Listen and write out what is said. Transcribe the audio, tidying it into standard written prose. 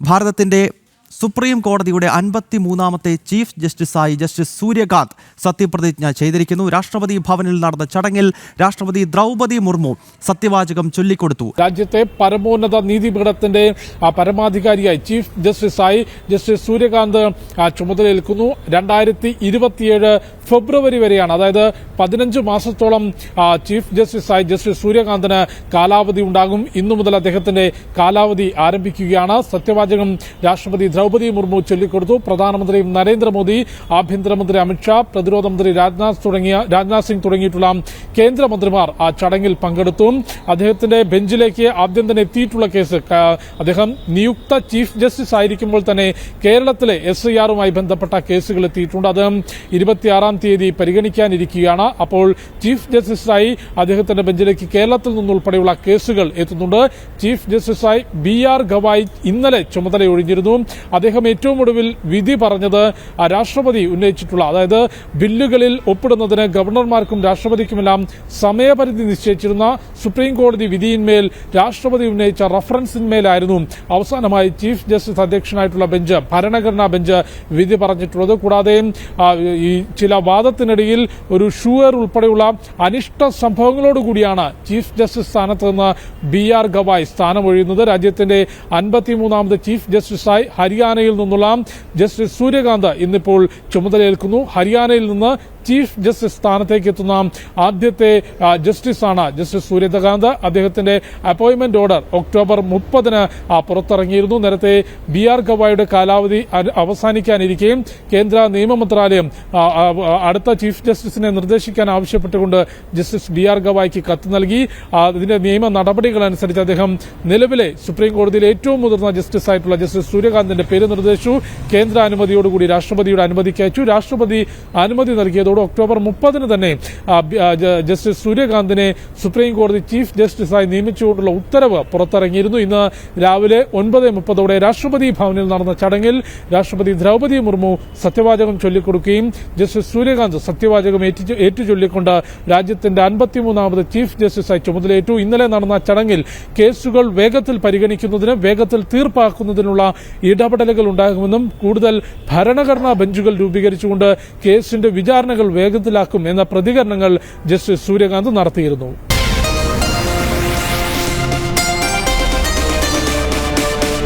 ഭാരതത്തിന്റെ സുപ്രീം കോടതിയുടെ 53ാമത്തെ chief ജസ്റ്റിസായി justice Suryakant സത്യപ്രതിജ്ഞ ചെയ്തിരിക്കുന്നു. രാഷ്ട്രപതി ഭവനിൽ നടന്ന ചടങ്ങിൽ രാഷ്ട്രപതി ദ്രൗപദി മുർമു സത്യവാചകം ചൊല്ലിക്കൊടുത്തു. രാജ്യത്തെ പരമോന്നത നീതിപീഠത്തിന്റെ പരമാധികാരിയായി ചീഫ് ജസ്റ്റിസായി ജസ്റ്റിസ് സൂര്യകാന്ത് ചുമതലയേൽക്കുന്നു. 2027 ഫെബ്രുവരി വരെയാണ്, അതായത് 15 മാസത്തോളം ചീഫ് ജസ്റ്റിസായി ജസ്റ്റിസ് സൂര്യകാന്തിന് കാലാവധി ഉണ്ടാകും. ഇന്നു മുതൽ അദ്ദേഹത്തിന്റെ കാലാവധി ആരംഭിക്കുകയാണ്. സത്യവാചകം രാഷ്ട്രപതി ദ്രൗപദി മുർമു ചൊല്ലിക്കൊടുത്തു. പ്രധാനമന്ത്രി നരേന്ദ്രമോദി, ആഭ്യന്തരമന്ത്രി അമിത്ഷാ, പ്രതിരോധ മന്ത്രി രാജ്നാഥ് സിംഗ് തുടങ്ങിയിട്ടുള്ള കേന്ദ്രമന്ത്രിമാർ ആ ചടങ്ങിൽ പങ്കെടുത്തു. അദ്ദേഹത്തിന്റെ ബെഞ്ചിലേക്ക് ആദ്യം തന്നെ എത്തിയിട്ടുള്ള കേസ്, അദ്ദേഹം നിയുക്ത ചീഫ് ജസ്റ്റിസ് ആയിരിക്കുമ്പോൾ തന്നെ കേരളത്തിലെ SIR-മായി ബന്ധപ്പെട്ട കേസുകൾ എത്തിയിട്ടുണ്ട്. അത് 26-ാം തീയതി പരിഗണിക്കാനിരിക്കുകയാണ്. അപ്പോൾ ചീഫ് ജസ്റ്റിസായി അദ്ദേഹത്തിന്റെ ബെഞ്ചിലേക്ക് കേരളത്തിൽ നിന്നുൾപ്പെടെയുള്ള കേസുകൾ എത്തുന്നുണ്ട്. ചീഫ് ജസ്റ്റിസായി BR ഗവായ് ഇന്നലെ ചുമതലയൊഴിഞ്ഞിരുന്നു. അദ്ദേഹം ഏറ്റവും ഒടുവിൽ വിധി പറഞ്ഞത് രാഷ്ട്രപതി ഉന്നയിച്ചിട്ടുള്ള, അതായത് ബില്ലുകളിൽ ഒപ്പിടുന്നതിന് ഗവർണർമാർക്കും രാഷ്ട്രപതിക്കുമെല്ലാം സമയപരിധി നിശ്ചയിച്ചിരുന്ന സുപ്രീം കോടതി വിധിയിന്മേൽ രാഷ്ട്രപതി ഉന്നയിച്ച റഫറൻസിന്മേലായിരുന്നു അവസാനമായി ചീഫ് ജസ്റ്റിസ് അധ്യക്ഷനായിട്ടുള്ള ബെഞ്ച്, ഭരണഘടനാ ബെഞ്ച് വിധി പറഞ്ഞിട്ടുള്ളത്. കൂടാതെ ഈ ചില വാദത്തിനിടയിൽ ഒരു ഷൂർ ഉൾപ്പെടെയുള്ള അനിഷ്ട സംഭവങ്ങളോടുകൂടിയാണ് ചീഫ് ജസ്റ്റിസ് സ്ഥാനത്ത് നിന്ന് BR ഗവായ് സ്ഥാനമൊഴിയുന്നത്. രാജ്യത്തിന്റെ 53ാമത് ചീഫ് ജസ്റ്റിസായി ഹരിയാനയിൽ നിന്നുള്ള ജസ്റ്റിസ് സൂര്യകാന്ത് ഇന്നിപ്പോൾ ചുമതലയേൽക്കുന്നു. ഹരിയാനയിൽ നിന്ന് ചീഫ് ജസ്റ്റിസ് സ്ഥാനത്തേക്ക് എത്തുന്ന ആദ്യത്തെ ജസ്റ്റിസാണ് ജസ്റ്റിസ് സൂര്യകാന്ത്. അദ്ദേഹത്തിന്റെ അപ്പോയിന്റ്മെന്റ് ഓർഡർ ഒക്ടോബർ 30-ന് പുറത്തിറങ്ങിയിരുന്നു. നേരത്തെ BR ഗവായുടെ കാലാവധി അവസാനിക്കാനിരിക്കുകയും കേന്ദ്ര നിയമ മന്ത്രാലയം അടുത്ത ചീഫ് ജസ്റ്റിസിനെ നിർദ്ദേശിക്കാൻ ആവശ്യപ്പെട്ടുകൊണ്ട് ജസ്റ്റിസ് BR ഗവായ്ക്ക് കത്ത് നൽകി. ഇതിന്റെ നിയമ നടപടികൾ അനുസരിച്ച് അദ്ദേഹം നിലവിലെ സുപ്രീം കോടതിയിലെ ഏറ്റവും മുതിർന്ന ജസ്റ്റിസായിട്ടുള്ള ജസ്റ്റിസ് സൂര്യകാന്തിന്റെ പേര് നിർദ്ദേശിച്ചു. കേന്ദ്ര അനുമതിയോടുകൂടി രാഷ്ട്രപതിയുടെ അനുമതിക്ക് അയച്ചു. രാഷ്ട്രപതി അനുമതി നൽകിയതോടെ ഒക്ടോബർ 30-ന് തന്നെ ജസ്റ്റിസ് സൂര്യകാന്തിനെ സുപ്രീം കോടതി ചീഫ് ജസ്റ്റിസായി നിയമിച്ചുകൊണ്ടുള്ള ഉത്തരവ് പുറത്തിറങ്ങിയിരുന്നു. ഇന്ന് രാവിലെ 9:30 രാഷ്ട്രപതി ഭവനിൽ നടന്ന ചടങ്ങിൽ രാഷ്ട്രപതി ദ്രൗപദി മുർമു സത്യവാചകം ചൊല്ലിക്കൊടുക്കുകയും ജസ്റ്റിസ് സൂര്യകാന്ത് സത്യവാചകം ഏറ്റുചൊല്ലിക്കൊണ്ട് രാജ്യത്തിന്റെ 53ാമത് ചീഫ് ജസ്റ്റിസായി ചുമതലയേറ്റു. ഇന്നലെ നടന്ന ചടങ്ങിൽ കേസുകൾ വേഗത്തിൽ പരിഗണിക്കുന്നതിന്, വേഗത്തിൽ തീർപ്പാക്കുന്നതിനുള്ള ഇടപെടലുകൾ ഉണ്ടാകുമെന്നും കൂടുതൽ ഭരണഘടനാ ബെഞ്ചുകൾ രൂപീകരിച്ചുകൊണ്ട് കേസിന്റെ വിചാരണകൾ വേഗത്തിലാക്കും എന്ന പ്രതികരണങ്ങൾ ജസ്റ്റിസ് സൂര്യകാന്ത് നടത്തിയിരുന്നു.